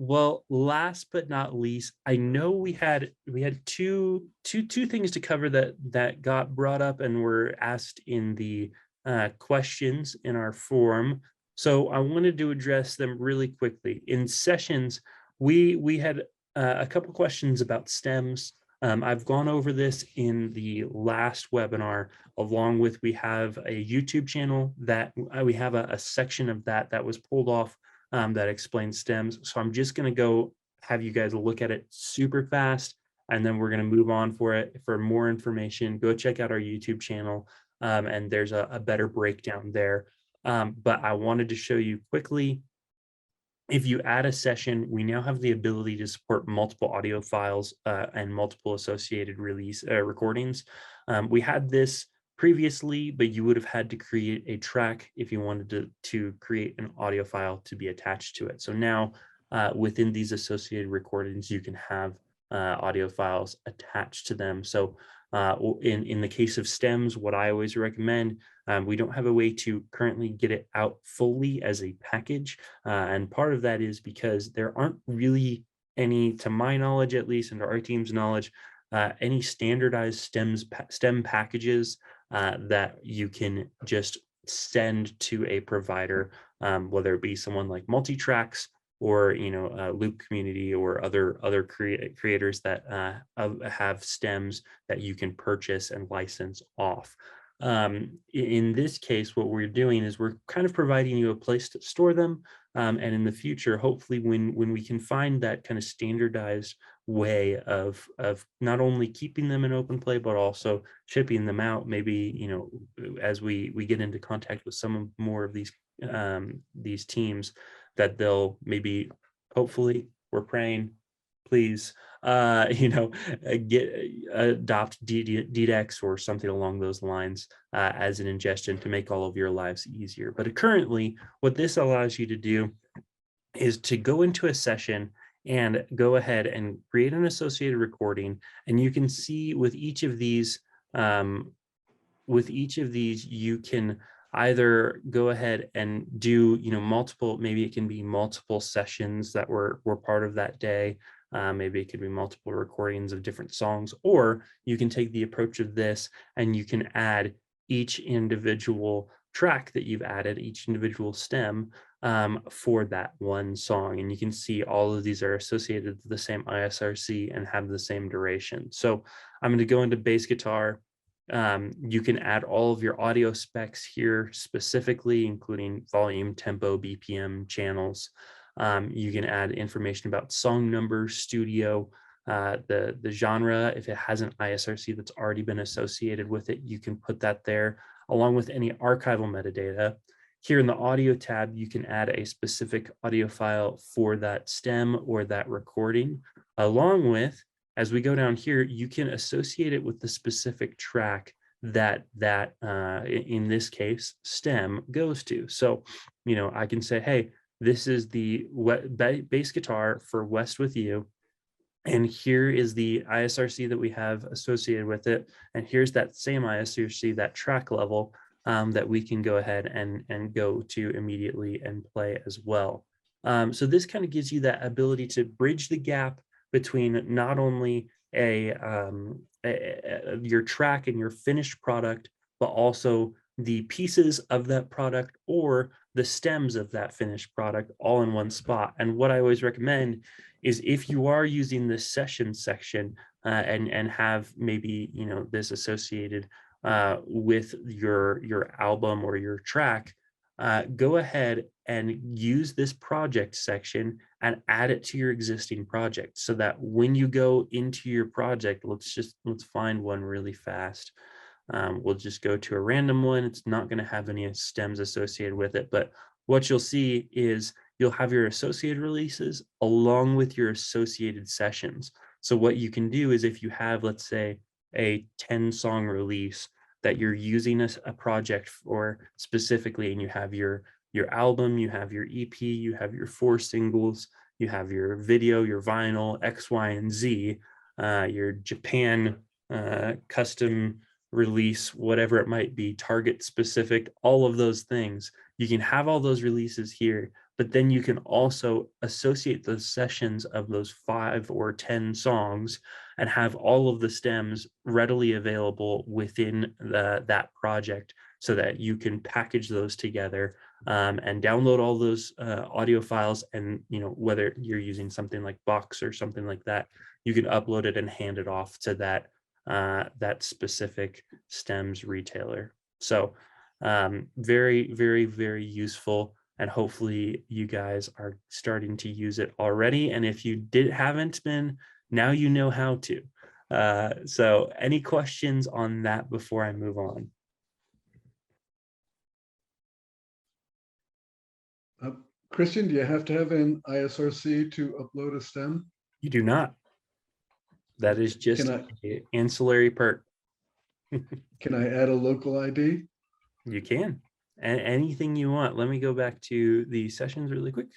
Well, last but not least, I know we had two things to cover that got brought up and were asked in the questions in our forum. So I wanted to address them really quickly. In sessions, we had a couple questions about stems. I've gone over this in the last webinar, along with we have a YouTube channel that we have a section of that was pulled off that explains stems. So I'm just going to go have you guys look at it super fast, and then we're going to move on for it. For more information, go check out our YouTube channel, and there's a better breakdown there. But I wanted to show you quickly, if you add a session, we now have the ability to support multiple audio files and multiple associated release recordings. We had this previously, but you would have had to create a track if you wanted to create an audio file to be attached to it. So now within these associated recordings, you can have audio files attached to them. So in the case of stems, what I always recommend, we don't have a way to currently get it out fully as a package. And part of that is because there aren't really any, to my knowledge, at least, and to our team's knowledge, any standardized stem packages that you can just send to a provider, whether it be someone like Multitracks or Loop Community or other creators that have stems that you can purchase and license off. In this case, what we're doing is we're kind of providing you a place to store them. And in the future, hopefully when we can find that kind of standardized way of not only keeping them in OpenPlay, but also shipping them out, maybe, as we get into contact with some more of these teams, that they'll maybe, hopefully, we're praying, please, get adopt DDEX or something along those lines as an ingestion to make all of your lives easier. But currently, what this allows you to do is to go into a session and go ahead and create an associated recording. And you can see with each of these, you can either go ahead and do, multiple, maybe it can be multiple sessions that were part of that day. Maybe it could be multiple recordings of different songs, or you can take the approach of this and you can add each individual track that you've added, each individual stem for that one song. And you can see all of these are associated with the same ISRC and have the same duration. So I'm going to go into bass guitar. You can add all of your audio specs here specifically, including volume, tempo, BPM, channels. You can add information about song number, studio, the genre. If it has an ISRC that's already been associated with it, you can put that there, along with any archival metadata. Here in the audio tab, you can add a specific audio file for that stem or that recording, along with, as we go down here, you can associate it with the specific track that in this case, stem goes to. So, I can say, hey, this is the bass guitar for West With You, and here is the ISRC that we have associated with it. And here's that same ISRC, that track level that we can go ahead and go to immediately and play as well. So this kind of gives you that ability to bridge the gap between not only your track and your finished product, but also the pieces of that product or the stems of that finished product all in one spot. And what I always recommend is, if you are using this session section and have maybe this associated with your album or your track, go ahead and use this project section and add it to your existing project, so that when you go into your project, let's find one really fast. We'll just go to a random one. It's not going to have any stems associated with it, but what you'll see is you'll have your associated releases along with your associated sessions. So what you can do is, if you have, let's say, a 10-song release that you're using a project for specifically, and you have your album, you have your EP, you have your 4 singles, you have your video, your vinyl, X, Y, and Z, your Japan custom release, whatever it might be, target specific, all of those things. You can have all those releases here, but then you can also associate those sessions of those 5 or 10 songs and have all of the stems readily available within that project so that you can package those together and download all those audio files. And whether you're using something like Box or something like that, you can upload it and hand it off to that specific stems retailer. So very, very, very useful. And hopefully you guys are starting to use it already. And if you haven't been, now you know how to. So any questions on that before I move on? Christian, do you have to have an ISRC to upload a stem? You do not. That is just an ancillary perk. Can I add a local ID? You can. Anything you want. Let me go back to the sessions really quick.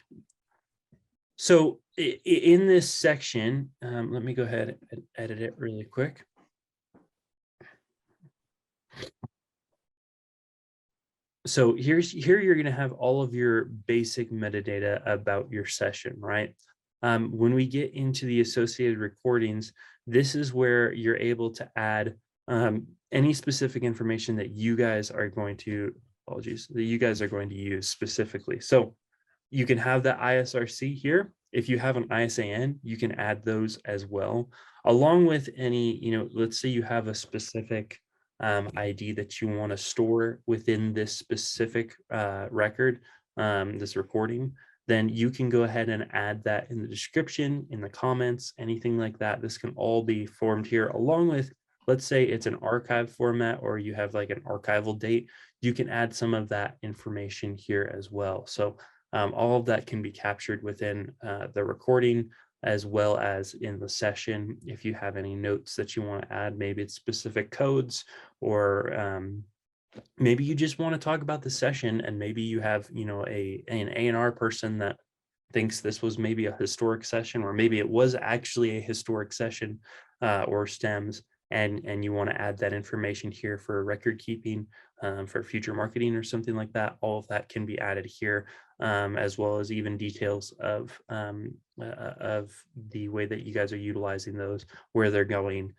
So in this section, let me go ahead and edit it really quick. So here you're going to have all of your basic metadata about your session, right? When we get into the associated recordings, this is where you're able to add any specific information that you guys are going to, that you guys are going to use specifically. So you can have the ISRC here. If you have an ISAN, you can add those as well, along with any, let's say you have a specific ID that you want to store within this specific record, this recording, then you can go ahead and add that in the description, in the comments, anything like that. This can all be formed here, along with, let's say it's an archive format or you have like an archival date, you can add some of that information here as well. So all of that can be captured within the recording, as well as in the session. If you have any notes that you want to add, maybe it's specific codes, or maybe you just want to talk about the session, and maybe you have, an A&R person that thinks this was maybe a historic session, or maybe it was actually a historic session or stems, and you want to add that information here for record keeping, for future marketing or something like that. All of that can be added here, as well as even details of the way that you guys are utilizing those, where they're going,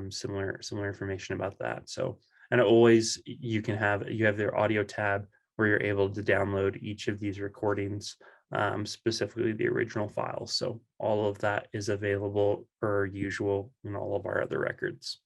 similar information about that. So, and always you have their audio tab where you're able to download each of these recordings, specifically the original files. So all of that is available per usual in all of our other records.